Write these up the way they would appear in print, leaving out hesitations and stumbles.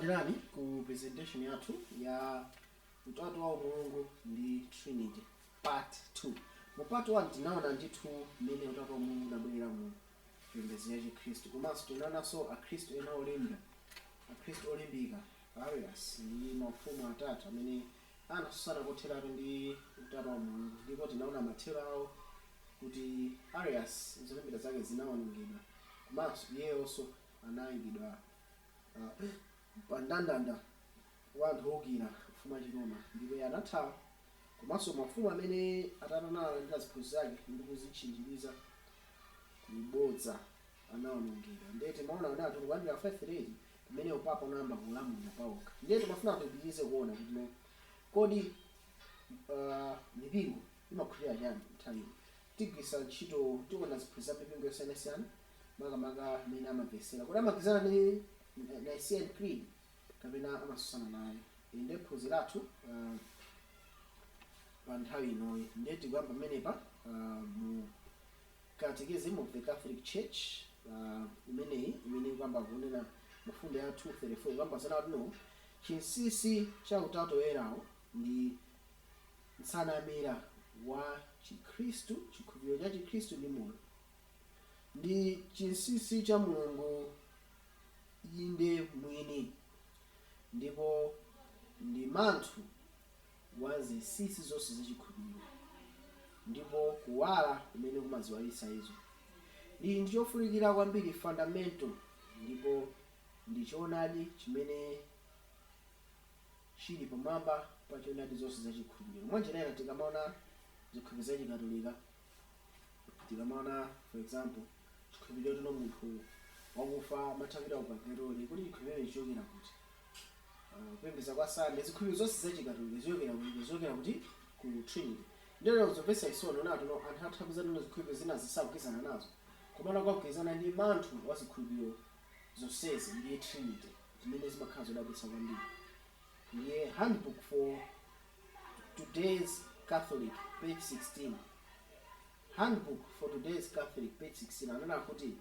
Takulandirani ku presentation yathu ya utatu wa Mulungu ndi Trinity part 2. Mu part 1 tinaona ndithu mmene utatu wa Mulungu unabwera mu chipembedzo ya Kristo. Komanso tinaonanso akhristu ena olemba, akhristu olimbika, Arius ndi mafumu atatu amene anasusana kotheratu ndi utatu wa Mulungu. Ndipo tinaona mathero awo kuti Arius zolembera zake zinawonongedwa, komanso iyeyonso anayikidwa pandandanda wanthu okira mfumu achiroma, ndipo anathawa. Komanso mafumu amene atananala ndi ziphunzitso zake ndi kuzitchinjiriza kubodza anawonongedwa. Ndiye timaona kuti atulukwandira 530 pamene upapa unayamba kulamulira pawokha. Ndiye timafuna tipitirize kuona kuti kodi mipingo imakhulira chani nthawi tigwisa ntchito tiona ziphunzitso za mipingo yosiyanasiyana makamaka amene amamvesera kuti amagwirizana ndi Nicene Creed kapena amasusana naye. Ndiye phunziro lathu pa nthawi inoyi ndiye tikuyamba pamenepa mu Catechism of the Catholic Church imene ikuyamba kunena mafundo ya 234 kuyamba sana kuti chinsinsi cha utatu woyerawo ndi nsanamira wa Chikristu, chikhulupiriro cha Chikristu ndi moyo, ndi chinsinsi cha Mulungu inde mwini, ndipo ndi manthu wa zinsinsi zonse zachikhulupiriro, ndipo kuwala kumene kumaziwalitsa izo. Iyi ndi chofunikira kwambiri, fundamental, ndipo ndi choonadi chimene chili pamwamba pa choonadi zonse zachikhulupiriro. Mwanjira tikamaona zikhulupiriro za Chikatolika, tikamaona for example chikhulupiriro tino munthu wakufa mathapita upageroli kuti chikhulupiriro chichokera kuti kupembedza kwa Sunday, zikhulupiriro zonse za Chikatolika zichokera kuti ku Trinity. Ndiyo uzopesa isono nato anthu athakuza ndi zikhulupiriro zina zisakugwirizana nazo, komana kwakugwirizana ndi manthu wa zikhulupiriro zonsezi ndiye Trinity zimene zimakhala zodabwitsa kwambiri. Ndiye handbook for today's Catholic page 16. Handbook for today's Catholic page 16 anena kuti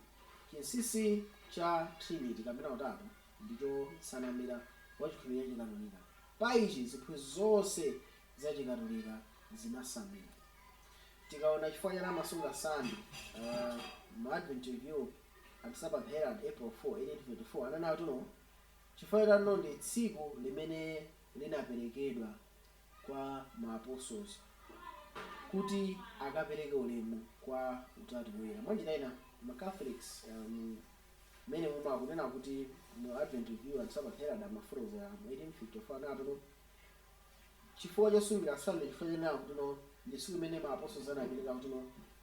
chinsinsi cha Trinity kapena utatu ndicho nsanamira wa chikhulupiriro cha Chikatolika. Pa ichi ziphunzitso zonse za Chikatolika zinasamira. Tikaona chifukwa cha masunga Sunday mu Advent Review and Sabbath Herald April 4, 1824 anena kuti chifukwa cha ndi tsiku limene linaperekedwa kwa maapostles kuti akapereke ulemu kwa utatu woyera. Mwanjira ina ma Catholics mene muma kunena kuti mu Advent Review and Sabbath Herald amafotokoza mu 1854 anati chifukwa chosungira Sunday chifukwa cha kuti ndi tsiku limene maapostles anapereka kuti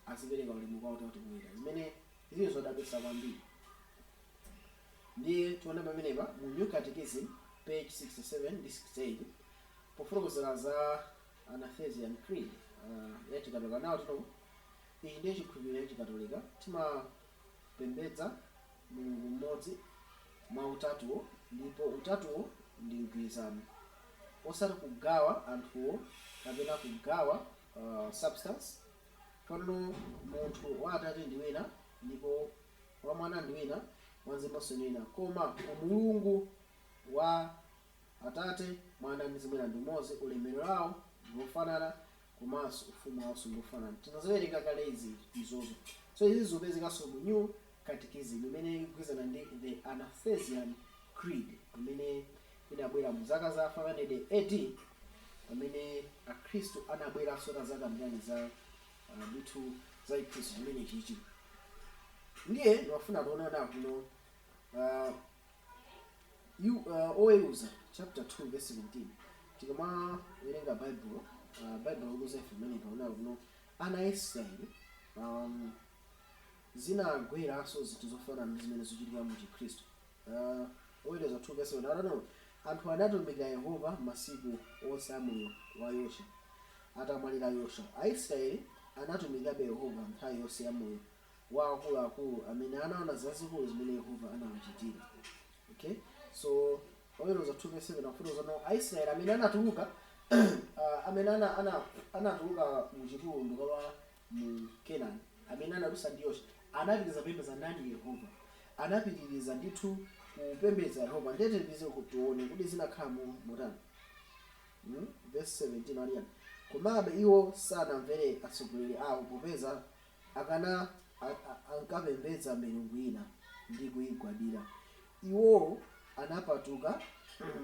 azipereka ulemu kwa utatu woyera, zimene zili zodabwitsa kwambiri. Ndiye tiona pamenepa mu New Catechism page 67 ndi 68 pofotokozera za Anathesian Creed ya Chikatolika. Nawo tino iyi ndiye chikhulupiriro cha Chikatolika, timapembedza Mulungu mmodzi mwa utatuwo, ndipo utatuwo ndi mgwirizano osati kugawa anthuwo kapena kugawa substance. Kono munthu wa Atate ndi wina, ndipo wa Mwana ndi wina, wa Mzimu ndi wina, koma umulungu wa Atate, Mwana ndi Mzimu ndi umodzi, ulemerero wawo ndi wofanana, komanso ufumu wawo ndi wofanana. Tinaziwerenga kale izozo. So izi zikupezekanso mu New Catechism imene ikugwirizana ndi the Anathesian Creed imene inabwera mu zaka za 500 AD pamene akhristu anabweranso na zaka mbiri za ndithu za Khristu zimene chichi. Ndiye ndiwafuna kuona kuno oweruza chapter 2 verse 17 tikama werenga Bible ukuze imene paona kuno ana Israeli zinagweranso zinthu zofanana ndi zimene zochitika mu Khristu. Oweruza 2 verse 17 anthu anatumikira Yehova masiku onse a moyo wa Yoswa. Atamwalira Yoswa, Aisraeli anatumikirabe Yehova nthawi yonse ya moyo wa akuluakulu amene anaona zazikulu zimene Yehova anawachitira. Okay, so oweruza 2 verse 7 akufotokoza Aisraeli amene anatuluka amene anatuluka mu chipululu kwa mu Kenani, amene analusa ndi Yoswa, anapitiriza kupembedza ndani Yehova, anapitiriza ndithu kupembedza Yehova ndete ndize kutione kuti zinakhala motani. Verse 17 aliyani. Komabe iwo sanamvere atsogoleri awo popeza ankapembedza milungu ina ndi kuyigwadira. Iwo anapatuka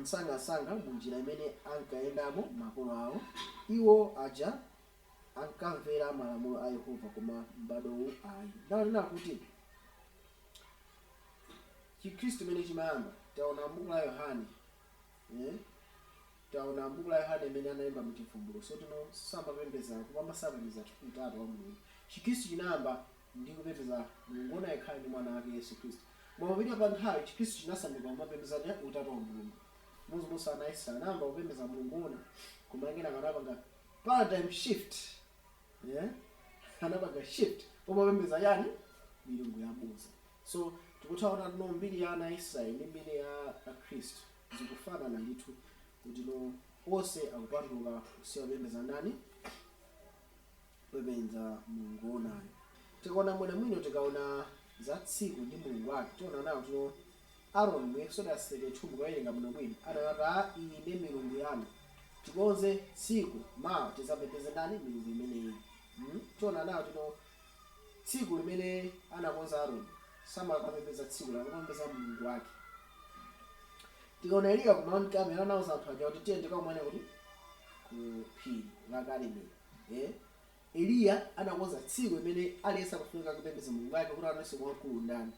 msangasanga munjira imene ankayendamo makolo awo. Iwo aja ankamvera malamulo a Yehova koma m'badowu ayi. Ndaonena kuti Chikhristu imene chimayamba taona m'buku la Yohane. Taona m'buku la Yohane imene analemba muchivumbulutso. So tino samapembedza kupamba sapembedza utatu wa Mulungu. Chikhristu chinayamba ndi kupembedza Mulungu ona yekha ndi mwana wake Yesu Khristu. Mwa pa nthawi Chikhristu chinasanduka kumapembedza utatu wa Mulungu. Musa ana Israeli anayamba kupembedza Mulungu ona koma ngena anapanga paradigm shift. Anapanga shift pomapembedza yani milungu ya Musa. So tikutaona no mbiri ya ana Israeli ndi mbiri ya Khristu zikufanana ndithu kuti no onse akupanduka kusiya kupembedza ndani, kupembedza Mulungu onayo. Tikaona mwina tikaona za tsiku ndi Mulungu wake tiona nawo tino Aaron mu Exodus 32 mukawerenga mwina anati ine milungu yanu tikonze tsiku mawa tizapembedze ndani milungu imeneyi. Tiona nawo tino tsiku limene anakonza Aaron samakapembedza tsiku lakupembedza Mulungu wake. Tikaona Eliya ku Mount Carmel anawuza anthu aja kuti tiyende kakumane kuti ku phiri la Karimeli. Eliya anakonza tsiku imene aliyense akufunika kupembedza Mulungu wake kuti anonse wamkulu ndani.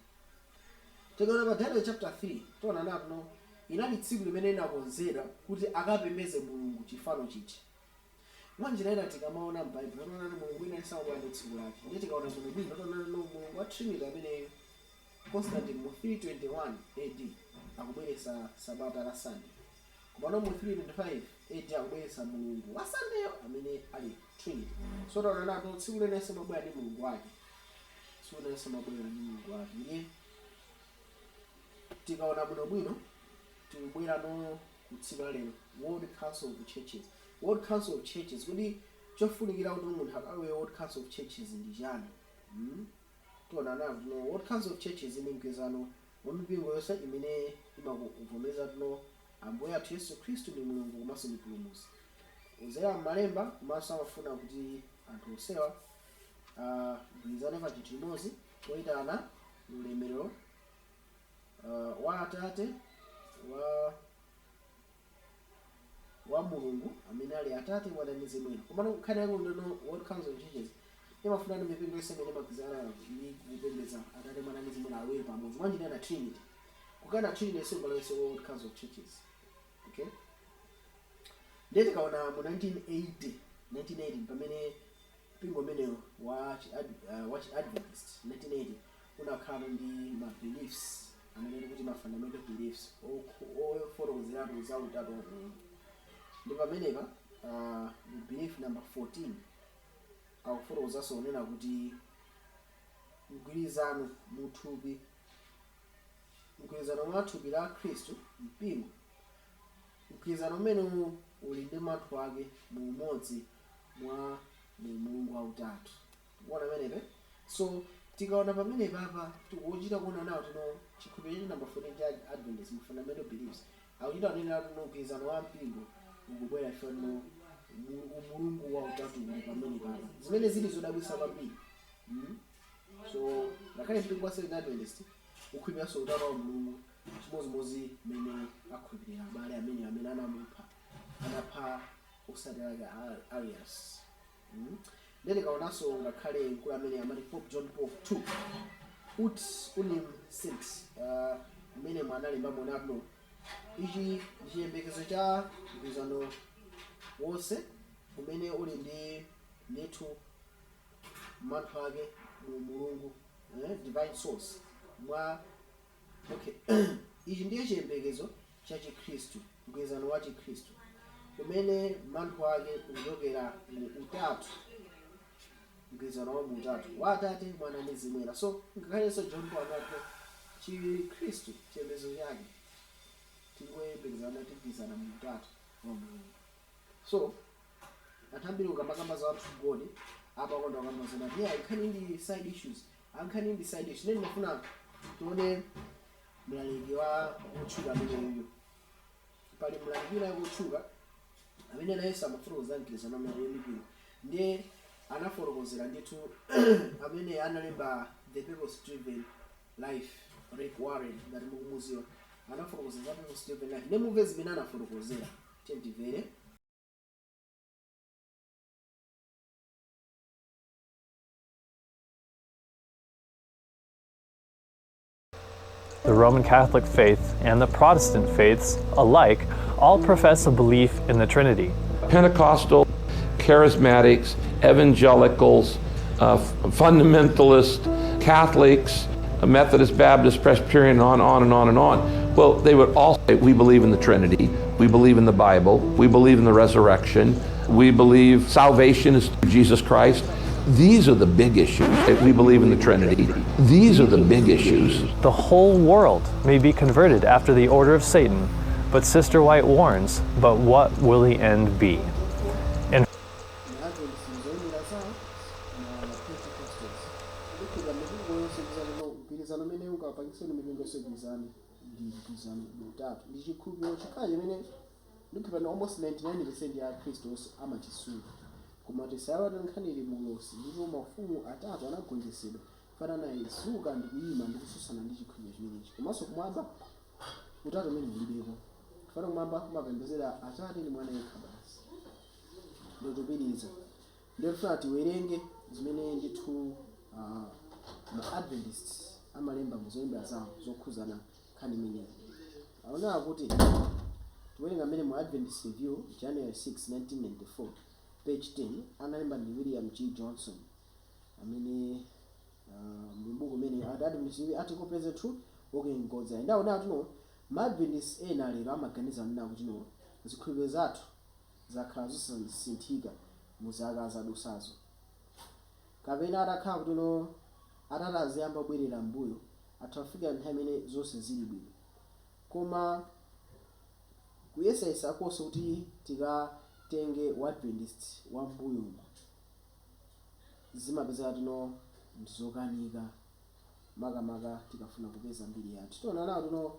Tikaona pa Daniel chapter 3 tiona napo inali tsiku limene inakonzedwa kuti akapembedze Mulungu chifano chichi. Mwanjira ina tikamaona m'Baibulo tiona Mulungu ina isabwera ndi tsiku lake. Ndiye tikaona Mulungu ina tiona Mulungu wa Trinity amene Constantine mu 321 AD akubweretsa sabata la Sunday. Koma mu 325 AD akubweretsa Mulungu wa Sunday amene ali Trinity. So tiona napo tsiku lene samabwera ndi Mulungu wake. Tsiku lene samabwera ndi Mulungu wake. Ndiye tikaona bwino tikubwera no kutsiku lero World Council of Churches. World Council of Churches kuti chofunikira kuti munthu akawe World Council of Churches ndi chani. Tiona napo no World Council of Churches ni mgwirizano wa mipingo yonse imene imakuvomereza tino Ambuye athu Yesu Khristu ndi Mulungu komanso mpulumutsi. Uzera m'malemba komanso amafuna kuti anthu onsewa mgwirizane pa chinthu chimodzi choyitana ulemerero wa Atate wa Mulungu amene ali Atate mwana ndi Mzimu Woyera. Koma nkhani yako no World Council of Churches imafuna ndi mipingo yonse imene imagwirizana ndi kupembedza Atate mwana ndi Mzimu Woyera awiri pamodzi. Mwanjira na Trinity. Kukana Trinity symbol ya World Council of Churches. Okay? Ndiye tikaona mu 1980 pamene mpingo umene wa Adventist 1980 unakhala ndi ma beliefs amene kuti ma fundamental beliefs ofotokozera za utatu wa Mulungu. Ndi pamenepa belief number 14 akufotokoza sonena kuti mgwirizano muthupi mgwirizano mwa thupi la Khristu mpingo mgwirizano umene uli ndi mawu ake mu umodzi mwa Mulungu wautatu. Kuona pamenepa so tikaona pamenepa apa tikuchita kuona nawo tino chikhulupiriro number 14 cha Adventist mu fundamental beliefs akuchita kunena tino mgwirizano wa mpingo ukubwera fano Mulungu wautatu uli pamenepa zimene zili zodabwitsa kwambiri. So ngakhale mpingo wa Adventist ukhulupirira utatu wa Mulungu chimodzimodzi mmene akhulupirira abale amene anapha osadalira Arius. Then kaonanso ngakhale mkulu amene amati Pope John Paul II ut unim sint amene mwanalemba monapno ichi chiyembekezo cha mgwirizano wonse umene uli ndi ndithu mawu ake mu Mulungu divine source mwa ichi ndiye chiyembekezo cha Chikhristu mgwirizano wa Chikhristu umene mawu ake kuchokera mu utatu mgwirizano wa utatu wa Atate mwana ndi Mzimu Woyera. So ngakhalenso John Paul anati Chikhristu chiyembekezo chake tikuyembekezana tigwirizana mu utatu wa Mulungu. So atambiri ukamakamba za wanthu God apa konda ukamazana yeah nkhani ndi side issues nkhani ndi side issues nene ndifuna tione mlaliki wa utchuka ameneyo pali mlaliki wina wotchuka amene naye samafotokoza mgwirizano ameneyo ndiye anafotokozera ndithu amene analemba the purpose driven life Rick Warren ngati mukumuziwa anafotokozera za purpose driven life ndiye mumve zimene anafotokozera timvere. The Roman Catholic faith and the Protestant faiths alike all profess a belief in the Trinity. Pentecostal, charismatics, evangelicals, fundamentalists, Catholics, Methodist, Baptist, Presbyterian, on and on and on. Well, they would all say, we believe in the Trinity, we believe in the Bible, we believe in the resurrection, we believe salvation is through Jesus Christ. These are the big issues. We believe in the Trinity. These are the big issues. The whole world may be converted after the order of Satan, but Sister White warns, but what will the end be? And almost 99% ya Christos amachisuka koma tisayawati nkhanili mulosi ndipo mafumu atatu anagonjetsedwa fanana Yesuka ndi kuyima ndi kususana ndi chikhulupiriro chimenechi komanso kumwamba utatu umene ulibeko fana kumwamba kumapembedzera Atate ndi Mwana yekha basi ndotopiriza ndiyofuna tiwerenge zimene ndithu ma-Adventist amalemba muzolemba zawo zokhuzana nkhani imeneyi aonera kuti tiwerenga amene mu Adventist Review January 6, 1994 page 10 analemba ndi William G. Johnson amene mbuku mene Adventist article present truth working God's eye ndaona tuno ma-Adventist ena lero amaganiza nina kuti no zikhulupiriro zathu zakhala zosasinthika mu zaka zadusazo kapena atakhala kuti no atataziyamba bwerera mbuyo atafika nthawi imene zonse zili bwino koma kuyesesa konse kuti tikatenge Adventist wa mbuyo zimapezeka tuno ndizokanika makamaka tikafuna kupeza mbiri yathu tiona nawo tuno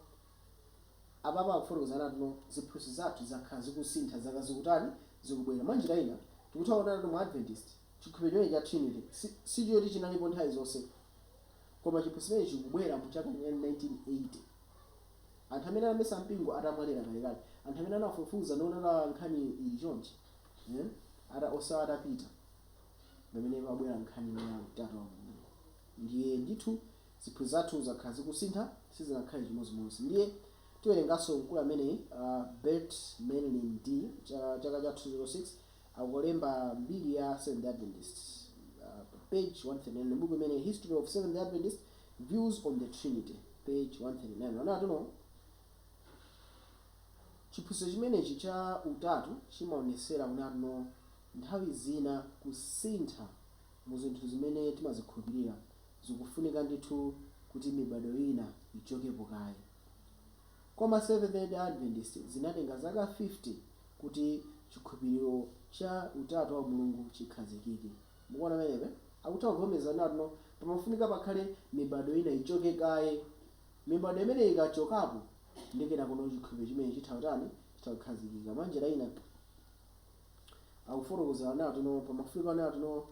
apapa akufotokozana tuno ziphunzitso zathu zakhala zikusintha zaka zikutani zikubwera mwanjira ina tikutaona tuno mu Adventist chikhulupiriro cha Trinity sichoti chinalipo nthawi zonse koma chiphunzitso chikubwera mu chaka cha 1980 anthu amene anamesa mpingo atamwalira kalekale anthu amene anafufuza naona nkhani ili chonchi osawa atapita pamene pabwera nkhani ya utatu ndiye ndithu ziphunzitso zathu zakhala zikusintha sizinakhale chimozimozi ndiye tiwerenganso mkulu amene Bert Melin D chaka cha 206 akulemba mbiri ya Seventh Adventist page 139 book imene History of Seventh Adventist Views on the Trinity page 139 anatuno chiphunzitso chimenechi cha utatu chimaonesera kunatuno nthawi zina kusintha mu zinthu zimene timazikhulupirira zikufunika ndithu kuti mibado ina ichokepo kaye koma Seventh Adventist zinatenga zaka 50 kuti chikhulupiriro cha utatu wa Mulungu chikhazikike mukuona menepe akutha kuvomeza natuno pamafunika pakhale mibado ina ichoke kaye mibado imene ikachokapo ndikena kuno chikhulupiriro chimene chithautani chitakhazikika mwanjira ina akufotokoza natuno pamafunika natuno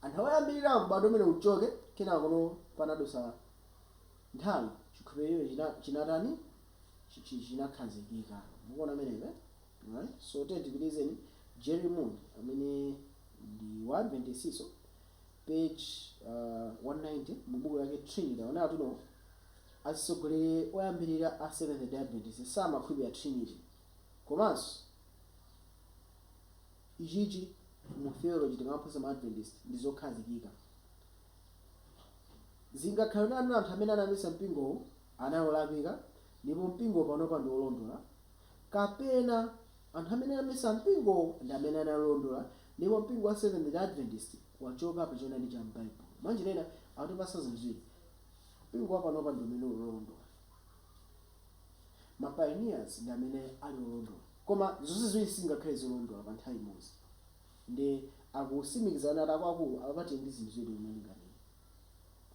anthu oyambirira mbado umene uchoke kena kuno panadusa nthawi chikhulupiriro chinatani chinakhazikika mukuona menepe right so tipitizeni Jerry Moon amene ndi wa Adventist page 190 mu buku yake Trinity aona tuno asogolere oyambirira a Seventh Adventist samakhulupirira Trinity komanso ichichi mu theology tingaphunzitsa ma Adventist ndizokhazikika zingakhala nanu anthu amene anamisa mpingo analolapika ndipo mpingo panopa ndi olondola kapena anthu amene anamisa mpingo ndi amene analondola ndipo mpingo wa Seventh Adventist wachoka pachona ndi cha m'Bible mwanjira ina akutipasa zinthu ziwiri mpingo wa panopa ndi umene olondola ma pioneers ndi amene ali olondola koma zonse ziwiri singakhale zolondola pa nthawi imodzi ndi akusimikizana atakwaku apapati ndi zinthu ziwiri umalingalira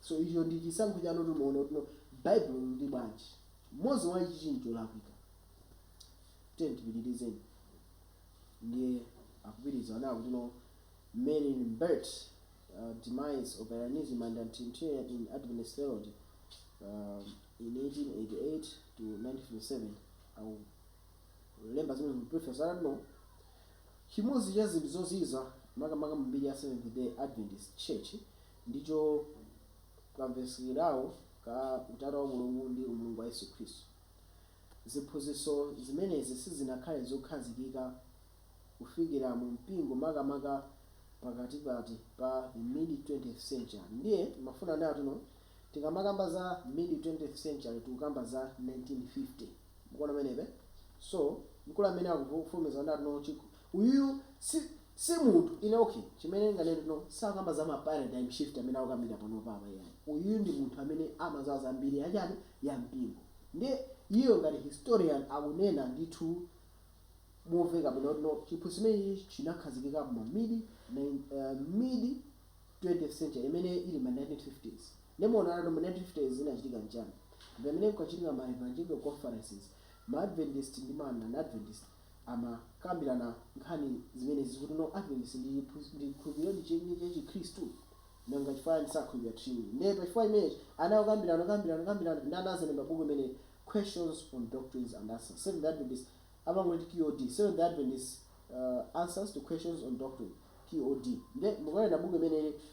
so icho ndi chisankho chanu timuona kuti Bible ndi bwanji mmodzi wa ichi chinthu cholakwika tipitirizeni. Ndiye akupitiriza nawo kuti no Mary Bert demise of Arianism and Trinitarian in Adventist theology in 1888 to 1957. Lemba zimene mprofesa anano chimodzi cha zinthu zoziza makamaka mbiri ya Seventh Day Adventist Church ndicho kamvesekerawo ka utatu wa Mulungu ndi umulungu wa Yesu Khristu. Ziphunzitso zimenezi sizinakhale zokhazikika kufikira mu mpingo makamaka pakati pa mid 20th century. Ndiye mafuna nayo tuno tikamakamba za mid 20th century tukamba za 1950 mukona menebe. So mkulu amene akufumeza ndati no uyu si munthu ine okay chimene nganene no sakamba za ma paradigm shift amene akukambira pano papa yayi. Uyu ndi munthu amene amazawa zambiri yachani ya mpingo. Ndiye iyo ngati historian akunena ndithu moveka bwino no chiphunzitso chimenechi chinakhazikika mu mid 20th century imene ili ma 1950s. Nemona ano mu 1950s zinachitika njani pamene kukachitika ma evangelical conferences ma Adventist ndi ma non-Adventist amakambirana nkhani zimene zikuti no Adventist ndi khulupiriro ndi Chikhristu nanga chifukwa ndisakhulupirira Trinity. Ndipo chifukwa imenechi anakambirana nanazalemba buku imene Questions on Doctrines and Answers. Seventh Adventist amangoti QOD, Seventh Adventist Answers to Questions on Doctrine QOD. Nde mukaenda buku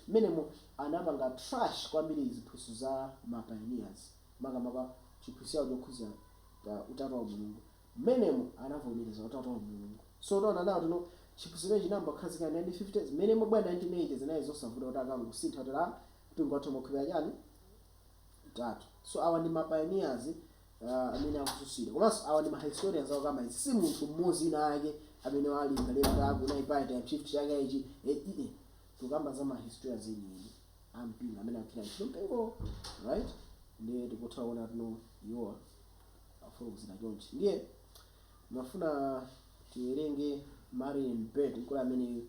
menemo anapanga trash kwambiri ziphunzitso za ma pioneers makamaka chiphunzitso chokhuza utatu wa Mulungu menemo anavomereza utatu wa Mulungu. So unaona nawo tuno chiphunzitso chinamba khazika 1950s menemo bwa 1980s naye zosavuta kuti akangosintha tala mpingo wathu mokhulupirira chani utatu. So awa ndi ma pioneers amene akususira komanso awa ndi ma historians akukamba izi si munthu mmodzi nake amene walinga lera kunaipata ya shift chake ichi tukamba za ma historians eni ampingo amene akukira mpingo right. Ndiye tikuthaona tuno iwo afolokuzira chonchi. Ndiye mafuna tiwerenge Marian Bert mkulu amene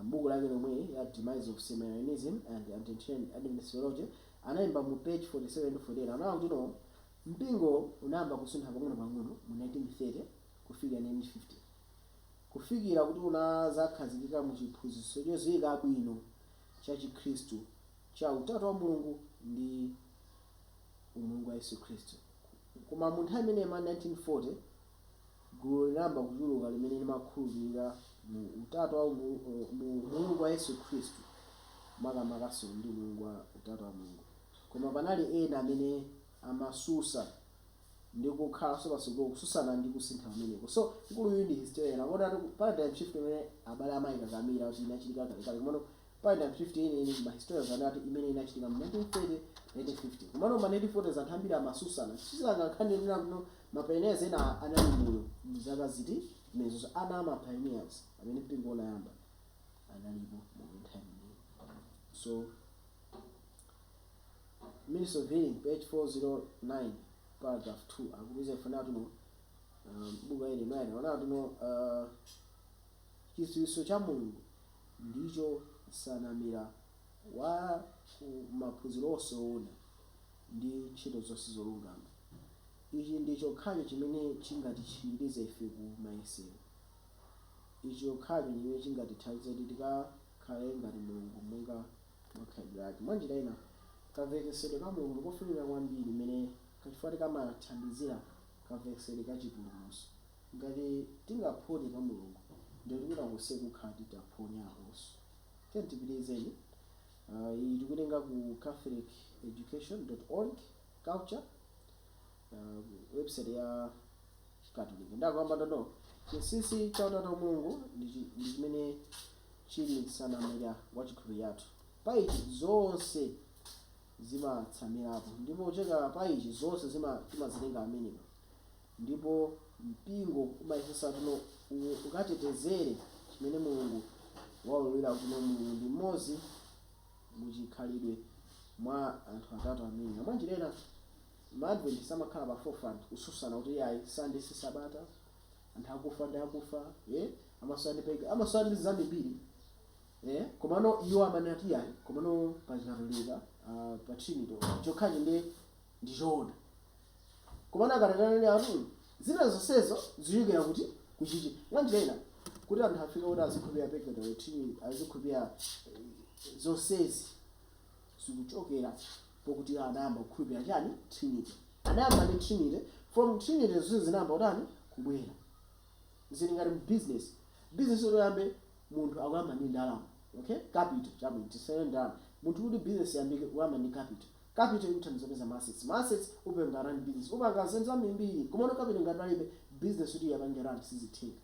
buku lake lomwe ya Demise of Arianism and Trinitarian Adventist Theology anayimba mu page 47 to 48. Anawo tino mpingo unamba kusintha pang'ono mu 1930 kufikira 1950 kufikira kuti unazakhazikika mu chiphunzitso chodziwika bwino cha Chikhristu cha utatu wa Mulungu ndi umulungu wa Yesu Khristu. Koma mu nthawi imene ma 1940 gulu linamba kuchuluka limene limakhulupirira mu utatu wa umulungu wa Yesu Khristu makamakaso ndi umulungu wa utatu wa Mulungu. Koma panali ena amene amasusa ndi kukhala sopatsogolo kususana ndi kusintha pamenepo. So nkuluyu ndi historian akona paradigm shift imene abale amayikakamira kuti inachitika kalekale. Komano paradigm shift ine ma historians anati imene inachitika mu 1930 1950. Komano ma 1940s anthu ambiri amasusana sizanga nkhani nena kuno ma pioneers ena anali moyo mzaka ziti mezo ana ma pioneers amene mpingo unayamba analipo mu nthawi. So Ministry of Healing page 409 paragraph 2 akubiza funa tuno buga ile naye wana tuno chidziwitso cha Mulungu ndicho sanamira wa maphunziro osoona ndi ntchito zonse zolungama. Ichi ndicho khali chimene chingatichirize ife ku mayesero. Icho khali chimene chingatithandize kuti tikakhale ngati Mulungu monga makhalidwe ake. Mwanjira ina kamvekedwe ka Mulungu kofunika kwambiri imene kachifukwa kamathandizira kamvekedwe ka chipulumutso. Ngati tingaphone ka Mulungu ndio tikutangose kukhala titaphonya aponso. Tipitirizeni iyi tikutenga ku catholiceducation.org culture website ya Catholic. Ndakwamba ndono chinsinsi cha utatu wa Mulungu ndi chimene chili sanamira wa chikhulupiriro yathu. Paichi zonse zimatsamirapo ndipo cheka paichi zonse timazitenga amenewa. Ndipo mpingo umayesesa tuno ukatetezere chimene Mulungu waululira kuti Mulungu ndi mmodzi muchikhalidwe mwa anthu atatu amene. Mwanjira ina ma Adventist amakhala pa forefront kususana kuti ayi Sunday si Sabata anthu akufa ndi akufa amaswandi ndi zambiri komano iwo amanati ayi komano pa Katolika pa Trinity chokhachi ndi choona komana akatatane atu zina zonsezo ziyikira kuti kuchichi mwanjira ina kuti anthu afike kuti azikhulupirira purgatory trinity azikhulupirira zonsezi zikuchokera pokuti anayamba kukhulupirira chani trinity anayamba ndi trinity from trinity zonse zinayamba kutani kubwera zili ngati business yoyambe munthu akuyamba ndi ndalama okay capital chabwino tisere ndalama munthu kuti business yambike kuyamba ndi capital ikuthandiza kupeza assets upanga run business upanga zenza mimbiri komano capital ngati palibe business kuti yapange run sizitheka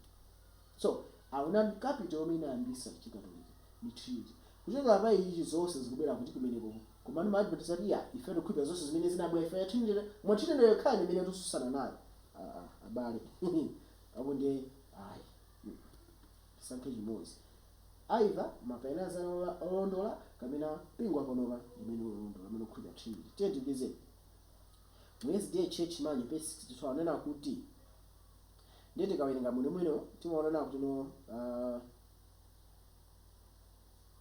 so auna capital yomwe inayambisa chikatolika ni trinity kuchoka pa ichi zonse zikubwera kuti kumeneko komano maadventist ati ya ife tikhulupirira zonse zimene zinabwera ife trinity mwa trinity yokhani imene tususana nayo abale apo ndi ayi sankhe chimodzi either mapenazana olondola kapena pingwa panopa imene olondola amene okhulupirira trinity tiye tibizeni mwezi ndiye church manje pa 62 anena kuti ndeti kawerenga mwino timaonana kuti no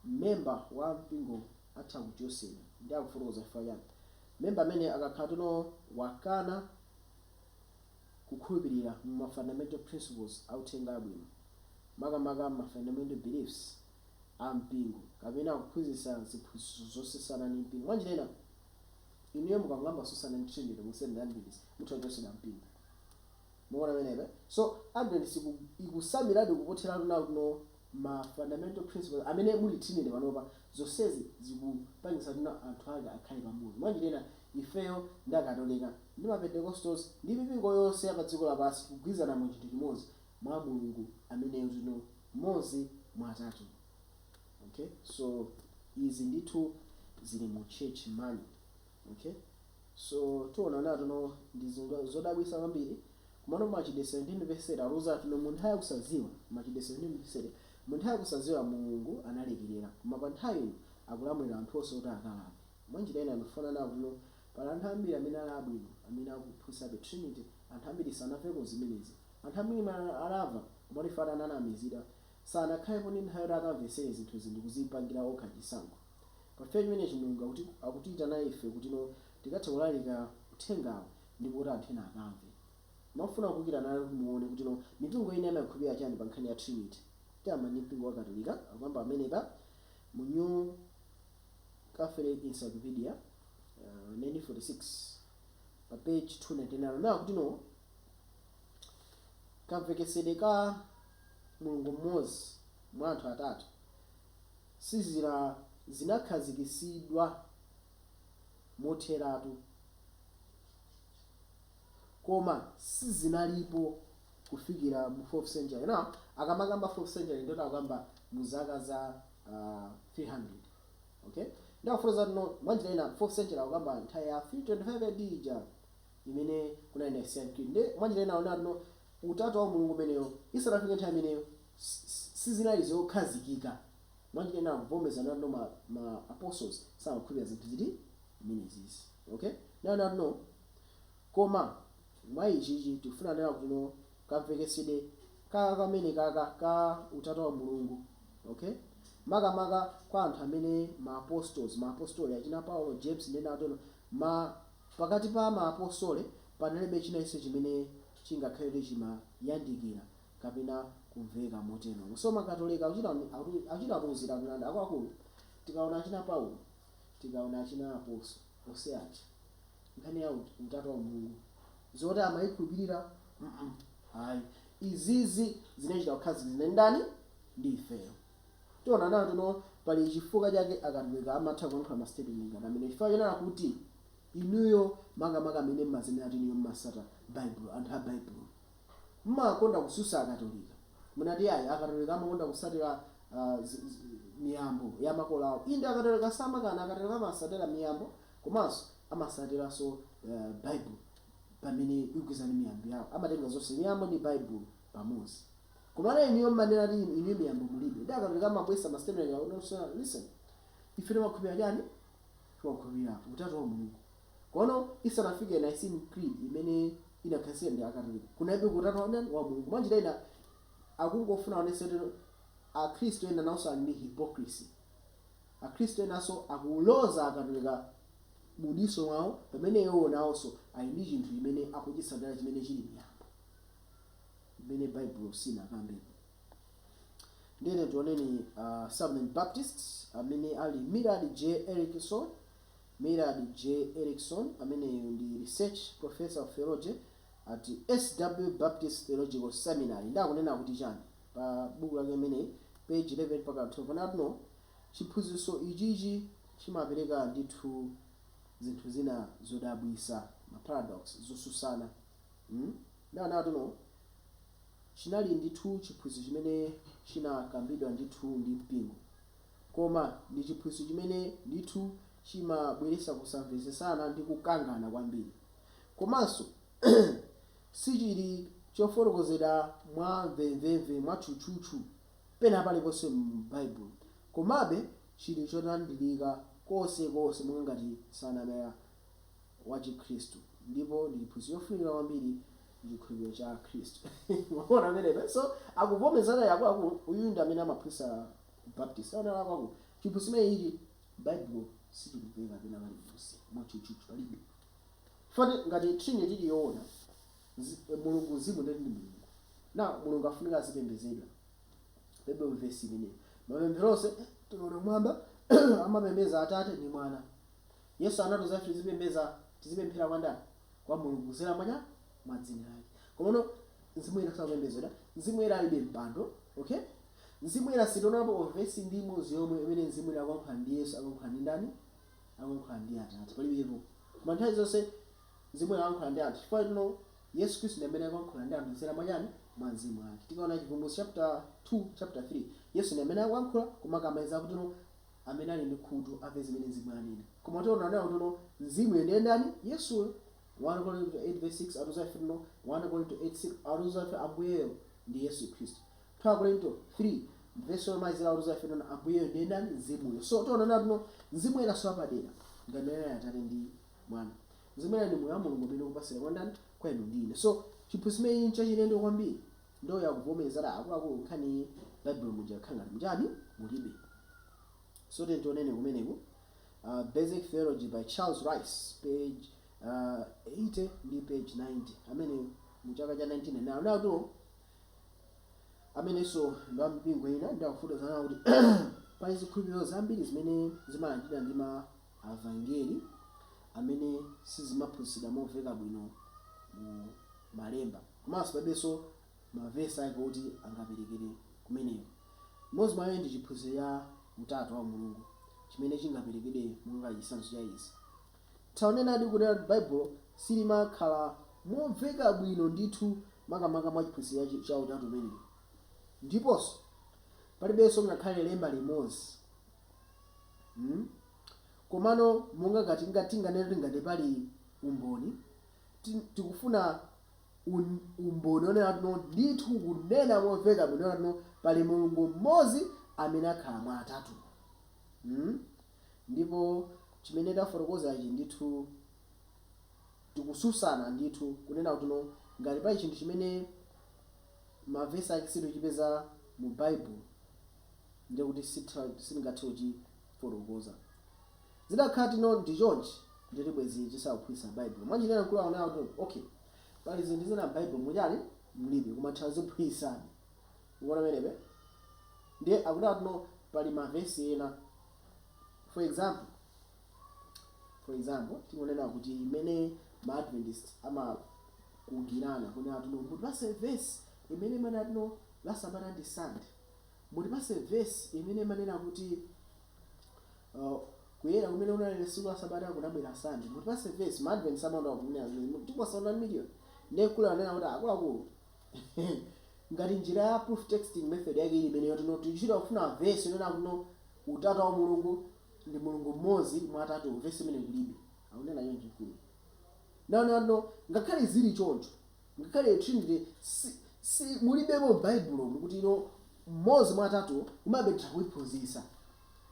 member wa mpingo atha kuchosera ndi akufotokoza chifukwa chani member amene akakhala tuno wakana kukhulupirira mu fundamental principles authenga abwino makamaka ma fundamental beliefs a mpingo kapena kuphunzitsa ziphunzitso zosiyana ndi mpingo mwanjira ina inuyo mukangamba susana ndi trinity musenda ndibisi mutha kuchosera mpingo muona menebe so Adventist ikusamiradi kupothera kuno ma fundamental principles amene muli trinity panopa zonsezi zikupangisa tuna anthu ake akhale pamodzi mwanjira ina ifeyo ndi akatolika ndi ma Pentecostals ndi mipingo yonse ya pa dziko lapansi kugwirizana mu chinthu chimodzi mwa mulungu ameneyo zino mmodzi mwa atatu okay so izi ndithu zili mu church mani okay so tiona nato no ndi zodabwisa kwambiri kumano machidese ndi mvesera aluza tuno munthu ayakusaziwa machidese ndi mvesera munthu ayakusaziwa mulungu analekerera koma pa nthawi akulamulira anthu onse kuti akalapa mwanjira ina ndifuna nawo tuno pala anthu ambiri amene ali abwino amene akuphunzitsa trinity anthu ambiri sanafeko zimenezi anthu ambiri alava kumati fana ananamizira sanakhalepo ndi nthawi yoti akamvesere zinthu zindi kuzipangira okha chisankho pafeyo chimene mulungu akutiita na ife kuti no tikathe kulalika uthengawo ndipo kuti anthu ena akamve mafuna kukira nayo muone kuti no mipingo ine amakhulupirira chani pa nkhani ya trinity tiyamba ndi mpingo wa katolika akuyamba amenepa mu New Catholic Encyclopedia 1946 pa page 299 nawo kuti no kamvekesede ka mulungu mmodzi mwa anthu atatu sizira zinakhazikisidwa motheratu koma sizinalipo kufikira mu 4th century na akamakamba 4th century ndota akamba mu zaka za 300 okay ndakufotoza no mwanjira ina 4th century akamba nthawi ya 325 AD ija imene kunaenda century nde mwanjira ina ona no utatu wa mulungu meneyo isanafike nthawi imeneyo sizinali zokhazikika mwanjira ina kuvomerezana no ma apostles samakhulupirira zinthu ziti imenezisi okay naona no koma mwa ichichi tifuna nayo kuti no kamvekesede kamene ka utatu wa mulungu okay makamaka kwa anthu amene ma apostoli achina Paulo James ndi nato pakati pa ma apostoli panalibe china iso chimene chingakhale chimayandikira kapena kumveka motero so makatolika achita kuzira kulanda akulu tikaona achina Paulo tikaona achina apostoli onse achi nkhani ya utatu wa mulungu zoti amayikhulupirira hayi izizi zinachita kukhazi zine ndani ndi ifeyo tiona nato no pali chifukwa chake akatolika amatha kuyankhula ma statement ngati amene chifukwa chenera kuti inuyo makamaka amene mmazene ati niyo mmasata bible anthu a bible mmakonda kususa akatolika munati ayi akatolika amakonda kusatira miyambo ya makolo awo inde akatolika samakana akatolika amasatira miyambo komanso amasatiranso bible pamene ikugwizana miyambo yawo amatenga zonse miyambo ndi bible pamodzi komana iniyo mmanena ati iniyo miyambo mulibe ndi akatolika amabwesa mastatement yawo listen ife timakhulupirira chani timakhulupirira utatu wa mulungu kono isanafike Nicene Creed imene inakhazikitsa ndi akatolika kunaibe utatu wa mulungu mwanjira ina akungofuna onesera akhristu ena nawonso ali ndi hypocrisy akhristu enanso akuloza akatolika mudiso mwawo pamene iwo nawonso ali ndi chinthu chimene akuchisadala chimene chili miyambo imene baibulo sinakambepo. Ndene tioneni Southern Baptists amene ali Millard J. Erickson amene ndi research professor of theology at SW Baptist Theological Seminary. Ndakunena kuti chani pa buku lake imene page 11 mpaka 12 anatuno chiphunzitso ichichi chimapereka ndithu zinthu zina zodabwisa, ma paradox zosusana. Ndakunatuno chinali ndithu chiphunzitso chimene chinakambidwa ndithu ndi mpingo, koma ndi chiphunzitso chimene ndithu chimabweretsa kusamvetsetsana ndi kukangana kwambiri, komanso sichili chofotokozera mwa mvemvemve mwa chuchuchu pena paliponse m'Baibulo, komabe chili chotandilika konse monga ngati sanamera wa Chikhristu, ndipo ndi chiphunzitso chofunika kwambiri chikhulupiriro cha Khristu. Mwaona amenepa, so akuvomerezana yakwaku uyu ndi amene amaphunzitsa Baptist aonera akwaku chiphunzitso chimene ichi Baibulo sichikupeka pena paliponse mwa chuchuchu palibe. Fane ngati Trinity tiliyoona Mulungu Mzimu ndi Mulungu, na Mulungu afunika azipembedzedwa. Bible verse imene mapemphero onse tinoona mwamba amapembedza Atate ndi Mwana. Yesu anatuza ife tizipemphera kwa ndani? Kwa Mulungu kudzera mwa dzina lake. Komano Mzimu ina sakupembedzedwa, Mzimu ina alibe mpando, okay? Mzimu ina sitonapo verse ndi imodzi yomwe imene Mzimu ina akuyankhula ndi Yesu, akuyankhula ndi ndani? Akuyankhula ndi Atate. Palibepo. Koma nthawi zonse Mzimu ina akuyankhula ndi Atate. Chifukwa tino Yesu Khristu ndi amene akuyankhula ndi anthu kudzera mwa Mzimu wake. Tikaona Chivumbulutso chapter 2 chapter 3 Yesu ndi amene akuyankhula koma kamaliza kuti no amene ali ndi khutu amve zimene Mzimu anena. Koma tiona nawo kuti no Mzimu ndi ndani? Yesu. 1 Corinthians 8 verse 6 aruza ife no 1 Corinthians 8 6 aruza ife ambuyeyo ndi Yesu Khristu. 2 Corinthians 3 verse mazira aruza ife no ambuyeyo ndi ndani? Mzimu. So tiona nawo no Mzimu ina sowa padera ngamene Atate ndi Mwana. Mzimu ina ndi moyo wa Mulungu umene ukupasira kwa ndani? Kwa inu ndine. So chiphunzitso chimene chachilendo kwambiri ndo yakuvomerezera akulu nkhani Bible muja khangati mujani mulibe. So tionene kumeneko Basic Theology by Charles Rice page 80 ndi page 90 amene muchaka cha 19 nawo to amene so ndo mpingo ina ndakufotokozana kuti pali zikhulupiriro zambiri zimene zimalandira ndi ma avangeli amene sizimaphunzitsidwa momveka bwino mu malemba, komanso pabenso mavesi ake kuti angaperekere kumeneko. Mmodzi mwa ndi chiphunzitso ya utatu wa Mulungu chimene chingaperekedwe monga chitsanzo cha izi. Taonenadi kuti Bible silimakhala momveka bwino ndithu makamaka mwa chiphunzitso cha utatu umenewu, ndiponso palibenso ngakhale lemba limodzi komano monga ngati ngati pali umboni tikufuna umboni onena kuti ndithu kunena momveka bwino kuti pali Mulungu mmodzi amene akhala mwa atatu. Ndipo chimene tafotokoza ichi ndithu tikususana ndithu kunena kuti ngati pali chinthu chimene mavesi ake sitichipeza mu Bible ndiye kuti sitingathe kuchifotokoza. Zidakhala tino ndi chonchi nditi bwezi chisakuphunzitsa Bible. Mwanjinena mkulu aona kuti okay pali zinthu zina Bible muchani mulibe koma taziphunzitsani. Uwona menebe ndiye akuti no pali mavesi ena for example tikunena kuti imene ma Adventist amakugirana kunena kuti muti pase verse imene manena no la Sabata ndi Sunday, muti pase verse imene manena kuti kuyera kumene unalele siku la Sabata kunabwera Sunday, muti pase verse ma Adventist amaonda kunena tiposaona million ndekula anena kuti akulu ngati njira ya proof texting method yake imene yoti no tichita kufuna verse inena kuno utatu wa Mulungu ndi Mulungu mmodzi mwa atatu verse imene kulibe akunena choncho mkulu. No ngakhale zili choncho ngakhale Trinity si mulibemo Bible mukuti no mmodzi mwa atatu umabe takuiphunzitsa